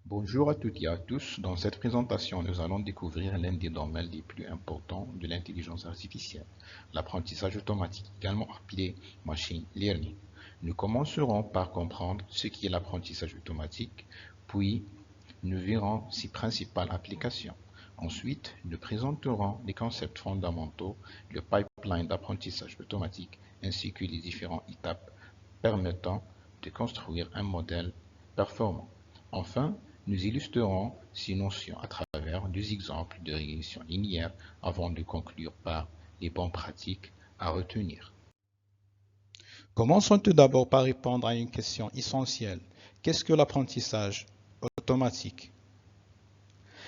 Bonjour à toutes et à tous. Dans cette présentation, nous allons découvrir l'un des domaines les plus importants de l'intelligence artificielle, l'apprentissage automatique, également appelé machine learning. Nous commencerons par comprendre ce qu'est l'apprentissage automatique, puis nous verrons ses principales applications. Ensuite, nous présenterons les concepts fondamentaux, le pipeline d'apprentissage automatique ainsi que les différentes étapes permettant de construire un modèle performant. Enfin, nous illustrerons ces notions à travers deux exemples de régression linéaire avant de conclure par les bonnes pratiques à retenir. Commençons tout d'abord par répondre à une question essentielle. Qu'est-ce que l'apprentissage automatique?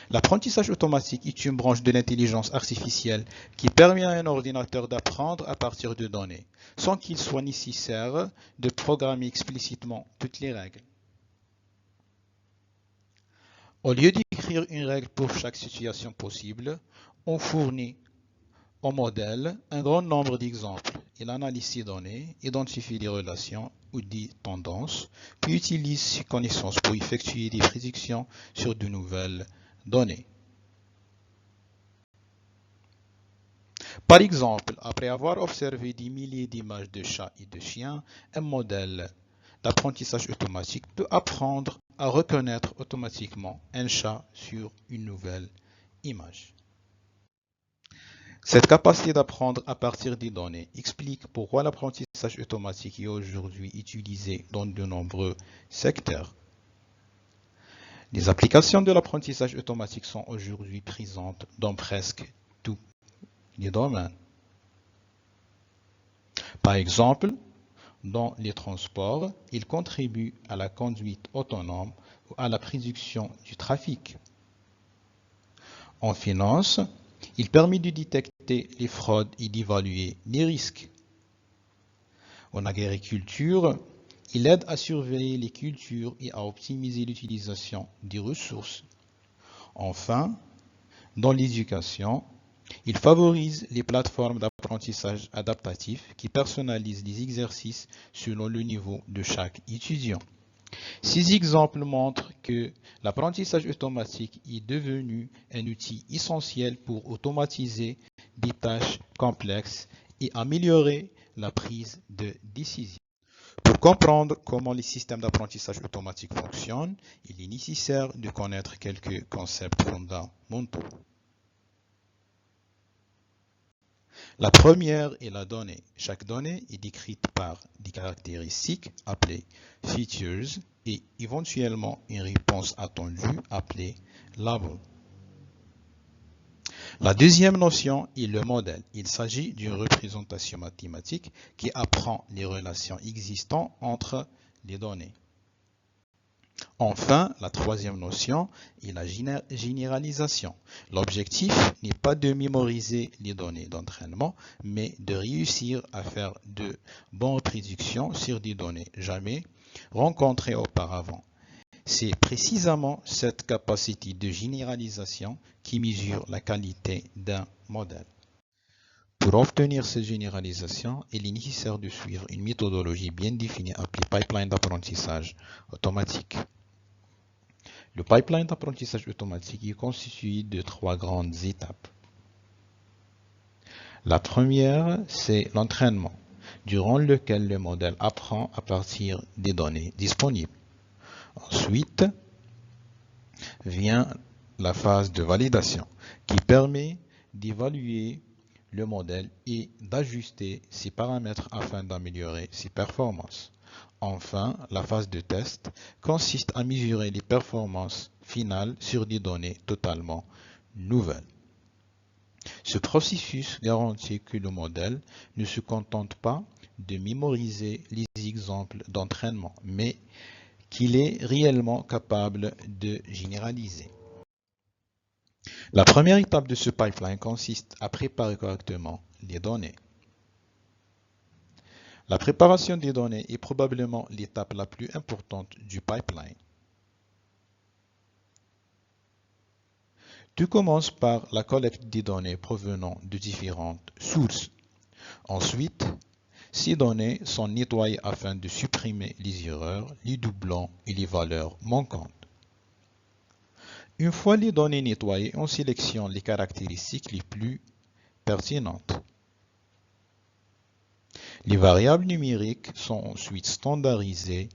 L'apprentissage automatique est une branche de l'intelligence artificielle qui permet à un ordinateur d'apprendre à partir de données, sans qu'il soit nécessaire de programmer explicitement toutes les règles. Au lieu d'écrire une règle pour chaque situation possible, on fournit au modèle un grand nombre d'exemples. Il analyse ces données, identifie des relations ou des tendances, puis utilise ses connaissances pour effectuer des prédictions sur de nouvelles données. Par exemple, après avoir observé des milliers d'images de chats et de chiens, un modèle d'apprentissage automatique peut apprendre à reconnaître automatiquement un chat sur une nouvelle image. Cette capacité d'apprendre à partir des données explique pourquoi l'apprentissage automatique est aujourd'hui utilisé dans de nombreux secteurs. Les applications de l'apprentissage automatique sont aujourd'hui présentes dans presque tous les domaines. Par exemple, dans les transports, il contribue à la conduite autonome ou à la prédiction du trafic. En finance, il permet de détecter les fraudes et d'évaluer les risques. En agriculture, il aide à surveiller les cultures et à optimiser l'utilisation des ressources. Enfin, dans l'éducation, il favorise les plateformes d'apprentissage adaptatif qui personnalisent les exercices selon le niveau de chaque étudiant. Ces exemples montrent que l'apprentissage automatique est devenu un outil essentiel pour automatiser des tâches complexes et améliorer la prise de décision. Pour comprendre comment les systèmes d'apprentissage automatique fonctionnent, il est nécessaire de connaître quelques concepts fondamentaux. La première est la donnée. Chaque donnée est décrite par des caractéristiques appelées features et éventuellement une réponse attendue appelée label. La deuxième notion est le modèle. Il s'agit d'une représentation mathématique qui apprend les relations existantes entre les données. Enfin, la troisième notion est la généralisation. L'objectif n'est pas de mémoriser les données d'entraînement, mais de réussir à faire de bonnes prédictions sur des données jamais rencontrées auparavant. C'est précisément cette capacité de généralisation qui mesure la qualité d'un modèle. Pour obtenir cette généralisation, il est nécessaire de suivre une méthodologie bien définie appelée pipeline d'apprentissage automatique. Le pipeline d'apprentissage automatique est constitué de trois grandes étapes. La première, c'est l'entraînement, durant lequel le modèle apprend à partir des données disponibles. Ensuite, vient la phase de validation, qui permet d'évaluer le modèle et d'ajuster ses paramètres afin d'améliorer ses performances. Enfin, la phase de test consiste à mesurer les performances finales sur des données totalement nouvelles. Ce processus garantit que le modèle ne se contente pas de mémoriser les exemples d'entraînement, mais qu'il est réellement capable de généraliser. La première étape de ce pipeline consiste à préparer correctement les données. La préparation des données est probablement l'étape la plus importante du pipeline. Tout commence par la collecte des données provenant de différentes sources. Ensuite, ces données sont nettoyées afin de supprimer les erreurs, les doublons et les valeurs manquantes. Une fois les données nettoyées, on sélectionne les caractéristiques les plus pertinentes. Les variables numériques sont ensuite standardisées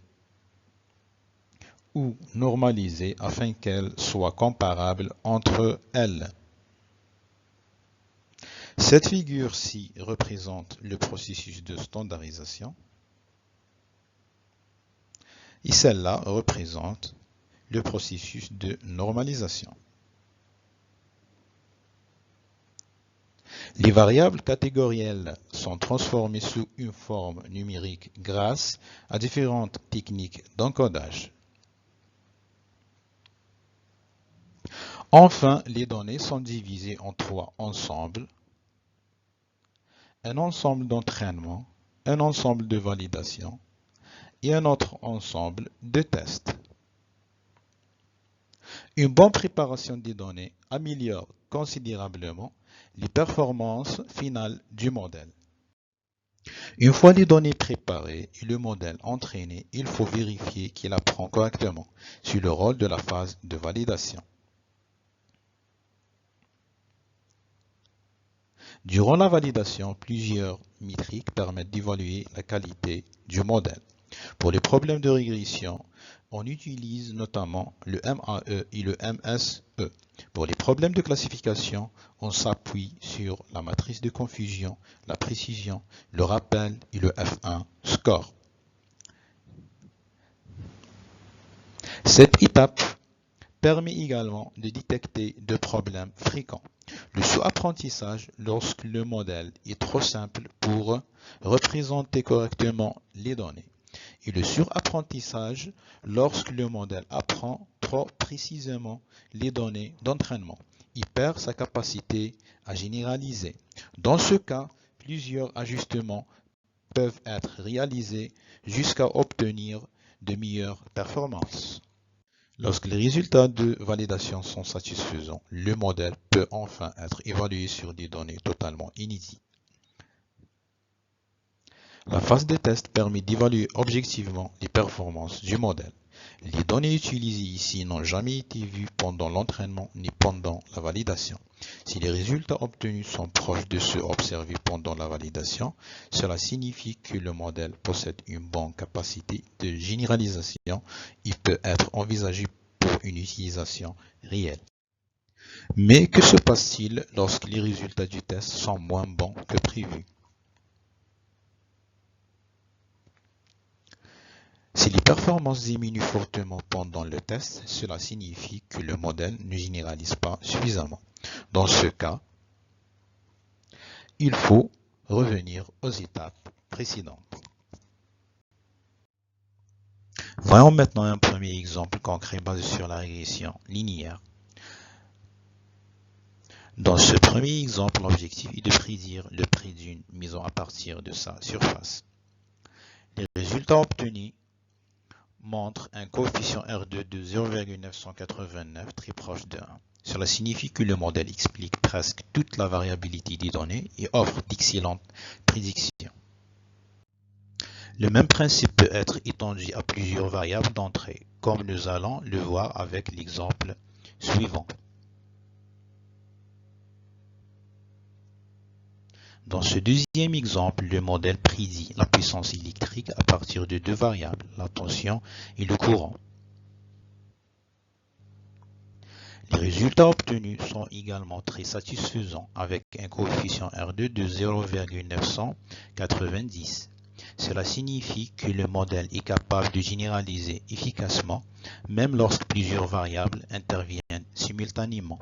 ou normalisées afin qu'elles soient comparables entre elles. Cette figure-ci représente le processus de standardisation et celle-là représente le processus de normalisation. Les variables catégorielles sont transformées sous une forme numérique grâce à différentes techniques d'encodage. Enfin, les données sont divisées en trois ensembles: un ensemble d'entraînement, un ensemble de validation et un autre ensemble de tests. Une bonne préparation des données améliore considérablement les performances finales du modèle. Une fois les données préparées et le modèle entraîné, il faut vérifier qu'il apprend correctement. C'est le rôle de la phase de validation. Durant la validation, plusieurs métriques permettent d'évaluer la qualité du modèle. Pour les problèmes de régression, on utilise notamment le MAE et le MSE. Pour les problèmes de classification, on s'appuie sur la matrice de confusion, la précision, le rappel et le F1 score. Cette étape permet également de détecter des problèmes fréquents. Le sous-apprentissage, lorsque le modèle est trop simple pour représenter correctement les données. Et le surapprentissage, lorsque le modèle apprend trop précisément les données d'entraînement. Il perd sa capacité à généraliser. Dans ce cas, plusieurs ajustements peuvent être réalisés jusqu'à obtenir de meilleures performances. Lorsque les résultats de validation sont satisfaisants, le modèle peut enfin être évalué sur des données totalement inédites. La phase de test permet d'évaluer objectivement les performances du modèle. Les données utilisées ici n'ont jamais été vues pendant l'entraînement ni pendant la validation. Si les résultats obtenus sont proches de ceux observés pendant la validation, cela signifie que le modèle possède une bonne capacité de généralisation et peut être envisagé pour une utilisation réelle. Mais que se passe-t-il lorsque les résultats du test sont moins bons que prévu? Si les performances diminuent fortement pendant le test, cela signifie que le modèle ne généralise pas suffisamment. Dans ce cas, il faut revenir aux étapes précédentes. Voyons maintenant un premier exemple concret basé sur la régression linéaire. Dans ce premier exemple, l'objectif est de prédire le prix d'une maison à partir de sa surface. Les résultats obtenus montre un coefficient R2 de 0,989 très proche de 1. Cela signifie que le modèle explique presque toute la variabilité des données et offre d'excellentes prédictions. Le même principe peut être étendu à plusieurs variables d'entrée, comme nous allons le voir avec l'exemple suivant. Dans ce deuxième exemple, le modèle prédit la puissance électrique à partir de deux variables, la tension et le courant. Les résultats obtenus sont également très satisfaisants avec un coefficient R2 de 0,990. Cela signifie que le modèle est capable de généraliser efficacement, même lorsque plusieurs variables interviennent simultanément.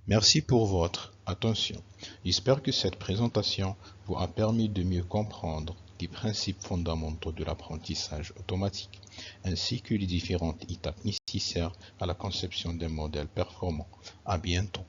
Merci pour votre attention. J'espère que cette présentation vous a permis de mieux comprendre les principes fondamentaux de l'apprentissage automatique, ainsi que les différentes étapes nécessaires à la conception d'un modèle performant. À bientôt.